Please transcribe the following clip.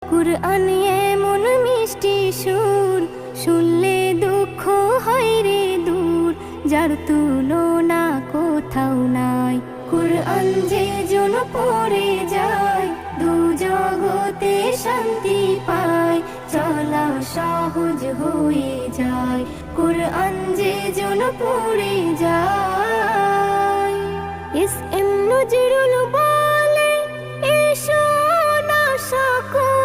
কুরআন এমন মিষ্টি সুর, শুনলে দুঃখ হয় রে দূর, যার তুলনা কোথাও নাই। কুরআন যে জন পড়ে যায়, দু জগতে শান্তি পায়, চলা সহজ হয়ে যায়। কুরআন যে জন পড়ে যায়। এস এম নজরুল বলে, এসো না সকল